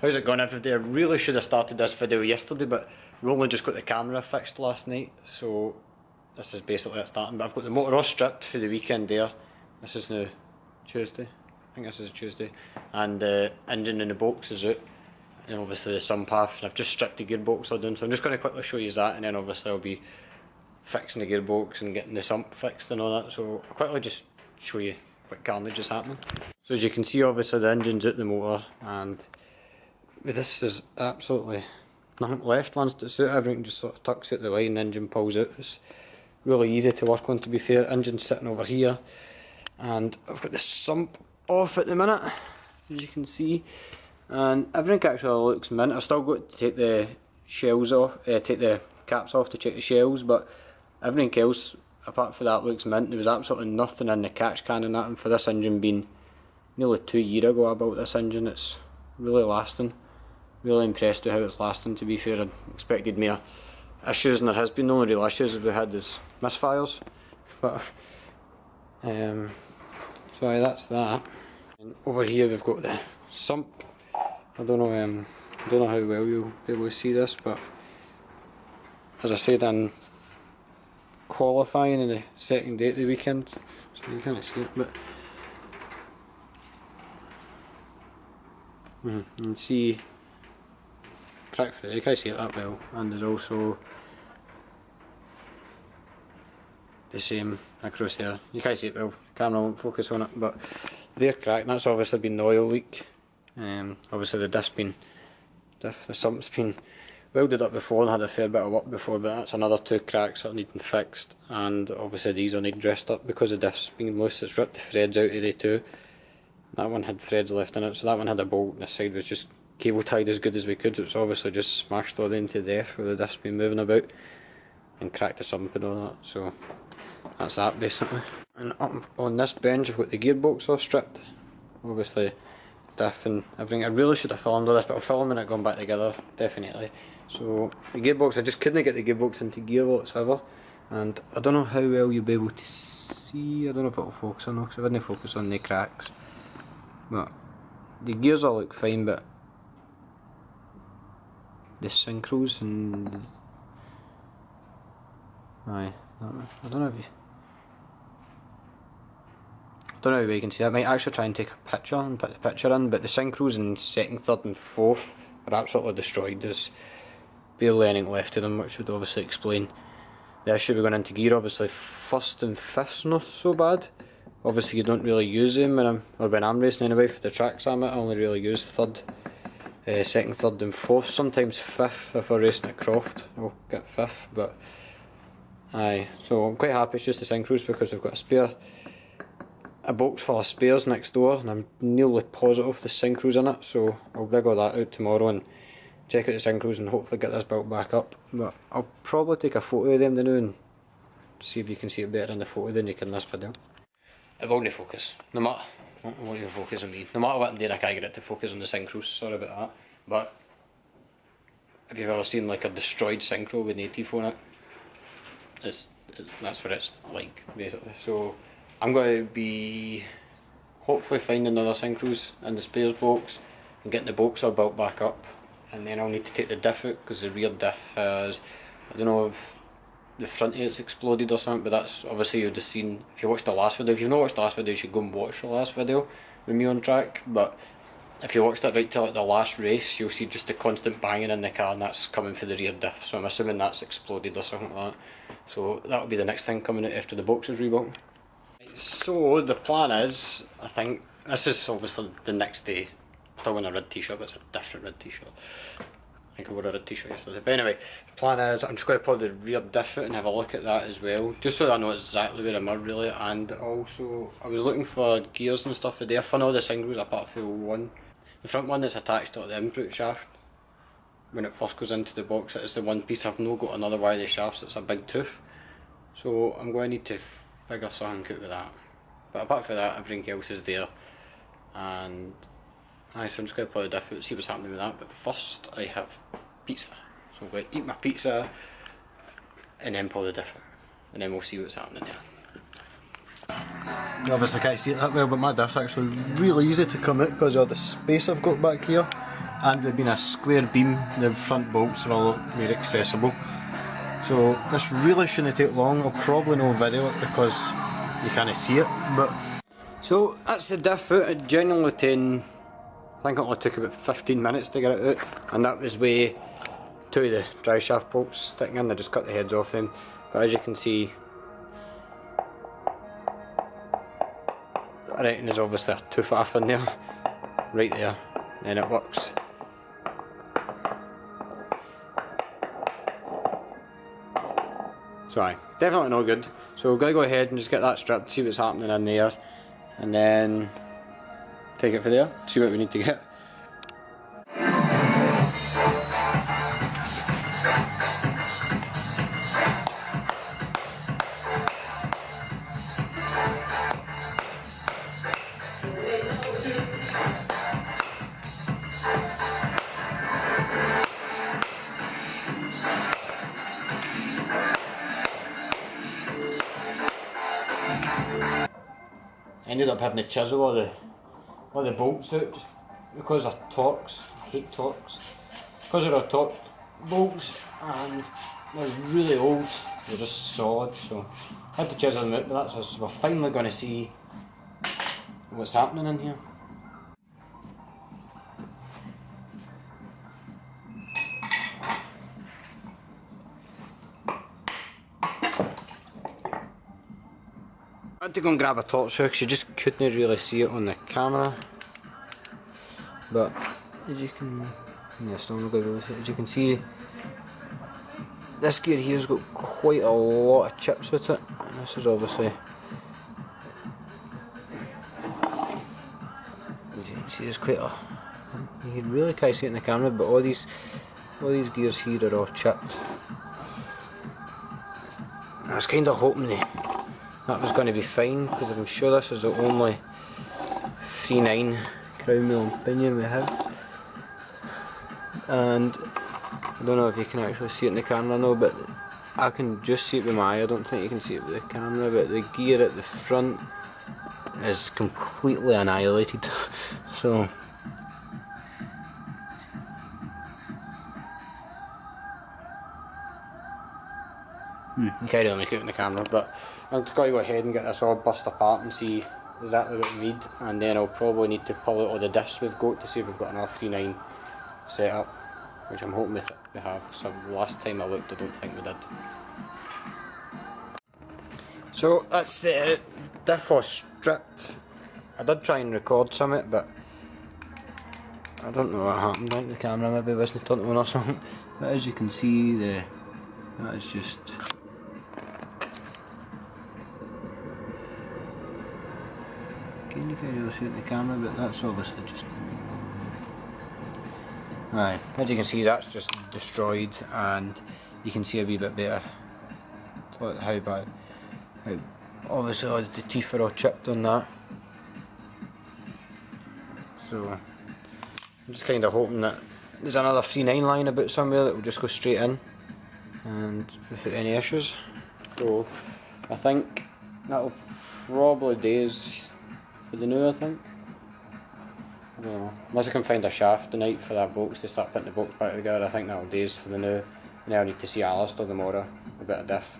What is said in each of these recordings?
How's it going everybody? I really should have started this video yesterday, but we only just got the camera fixed last night, so this is basically it starting. But I've got the motor all stripped for the weekend there. This is now Tuesday, I think this is Tuesday, and the engine in the box is out, and obviously the sump half, and I've just stripped the gearbox all down, so I'm just going to quickly show you that, and then obviously I'll be fixing the gearbox and getting the sump fixed and all that, so I'll quickly just show you what carnage is happening. So as you can see, obviously the engine's out the motor, and this is absolutely nothing left. Once it's out, everything just sort of tucks out the way and the engine pulls out. It's really easy to work on, to be fair. Engine's sitting over here, and I've got the sump off at the minute, as you can see, and everything actually looks mint. I've still got to take the shells off, take the caps off to check the shells, but everything else apart from that looks mint. There was absolutely nothing in the catch can and that, and for this engine being nearly 2 years ago I built this engine, it's really lasting. Really impressed with how it's lasting, to be fair. I expected more issues than there has been. The only real issues we had is misfires, but so that's that. And over here we've got the sump. I don't know how well you'll be able to see this, but as I said in qualifying in the second day at the weekend, so you can't see it, but you can see crack through, you can't see it that well, and there's also the same across there. You can't see it well, the camera won't focus on it, but they're cracked. That's obviously been the oil leak. Obviously the sump's been welded up before and had a fair bit of work before, but that's another 2 cracks that are needing fixed, and obviously these will need dressed up because the diff's been loose. It's ripped the threads out of the two. That one had threads left in it, so that one had a bolt, and this side was just cable tied as good as we could, so it's obviously just smashed all into death where the diff's been moving about and cracked the sump and all that, so that's that basically. And up on this bench I've got the gearbox all stripped, obviously diff and everything. I really should have filmed all this, but I'll film it going back together, definitely. So the gearbox, I just couldn't get the gearbox into gear whatsoever, and I don't know how well you'll be able to see. I don't know if it'll focus or not, because I didn't focus on the cracks, but the gears all look fine, but the synchros and I don't know if you can see that. I might actually try and take a picture and put the picture in, but the synchros in second, third and fourth are absolutely destroyed. There's barely anything left of them, which would obviously explain the issue we're going into gear. Obviously first and fifth's not so bad. Obviously you don't really use them when I'm racing anyway. For the tracks I'm at, I only really use third, second, third and fourth, sometimes fifth. If we're racing at Croft I'll get fifth, but aye, so I'm quite happy it's just the synchros, because we've got a box full of spares next door, and I'm nearly positive the synchros in it, so I'll dig all that out tomorrow and check out the synchros and hopefully get this built back up. But I'll probably take a photo of them now and see if you can see it better in the photo than you can in this video. It won't focus, no matter, it won't even focus on me. No matter what I'm doing I can't get it to focus on the synchros, sorry about that. But if you've ever seen like a destroyed synchro with native on it, that's what it's like basically. So I'm going to be hopefully finding other synchros in the spares box and getting the box all built back up, and then I'll need to take the diff out, because the rear diff has, I don't know if the front of it's exploded or something, but that's obviously you've just seen, if you watched the last video. If you've not watched the last video you should go and watch the last video with me on track, but if you watched it right till like the last race you'll see just the constant banging in the car, and that's coming for the rear diff, so I'm assuming that's exploded or something like that. So that'll be the next thing coming out after the box is rebuilt. So the plan is, I think, this is obviously the next day. I'm still wearing a red t-shirt, but it's a different red t-shirt. I think I wore a red t-shirt yesterday. But anyway, the plan is I'm just going to pull the rear diff out and have a look at that as well, just so that I know exactly where I'm at really. And also, I was looking for gears and stuff today. I found all the synchros apart from one. The front one that's attached to the input shaft, when it first goes into the box, it's the one piece. I've not got another one of the shafts, it's a big tooth. So I'm going to need to figure something out with that. But apart from that, everything else is there. And so I'm just going to pull the diff out, see what's happening with that. But first I have pizza. So I'm going to eat my pizza and then pull the diff out. And then we'll see what's happening there. You obviously can't see it that well, but my diff's actually really easy to come out because of all the space I've got back here. and with being a square beam, the front bolts are all more accessible. So this really shouldn't take long. I'll probably not video it because you can't see it. But so that's the diff out. It genuinely I think it only took about 15 minutes to get it out, and that was with two of the drive shaft bolts sticking in. I just cut the heads off them, but as you can see, I reckon there's obviously a tooth off in there, right there, and it works. So aye, definitely no good. So we're going to go ahead and just get that stripped, see what's happening in there, and then take it from there, see what we need to get. I ended up having to chisel all the bolts out just because of torques. I hate torques. Because they're torqued bolts and they're really old, they're just solid, so I had to chisel them out, but that's us. We're finally going to see what's happening in here. I had to go and grab a torch here because you just couldn't really see it on the camera. But as you can, as you can see, this gear here's got quite a lot of chips with it. And this is obviously, as you can see, there's quite a. You really can't see it in the camera, but all these gears here are all chipped. I was kind of hoping that was going to be fine, because I'm sure this is the only 3.9 crown wheel and pinion we have. And I don't know if you can actually see it in the camera now, but I can just see it with my eye. I don't think you can see it with the camera, but the gear at the front is completely annihilated. So you can't really make it in the camera, but I'm just going to go ahead and get this all bust apart and see exactly what we need, and then I'll probably need to pull out all the diffs we've got to see if we've got enough 3.9 set up, which I'm hoping we have. So last time I looked, I don't think we did. So that's the diff was stripped. I did try and record some of it, but I don't know what happened. I think the camera maybe wasn't turned on or something. But as you can see, that is just. You can't really see it in the camera, but that's obviously just. Aye, as you can see, that's just destroyed, and you can see a wee bit better how bad. Obviously, all the teeth are all chipped on that. So I'm just kind of hoping that there's another 3.9 line about somewhere that will just go straight in, and without any issues. So I think that'll probably do us for the new, I think. I don't know. Unless I can find a shaft tonight for that bolts to start putting the bolts back together, I think that'll do us for the new. Now I need to see Alistair tomorrow, a bit of diff.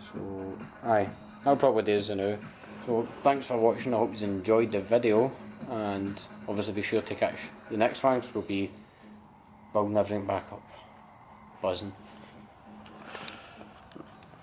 So aye, that'll probably do us the new. So thanks for watching, I hope you enjoyed the video, and obviously be sure to catch the next one, because we'll be building everything back up. Buzzing.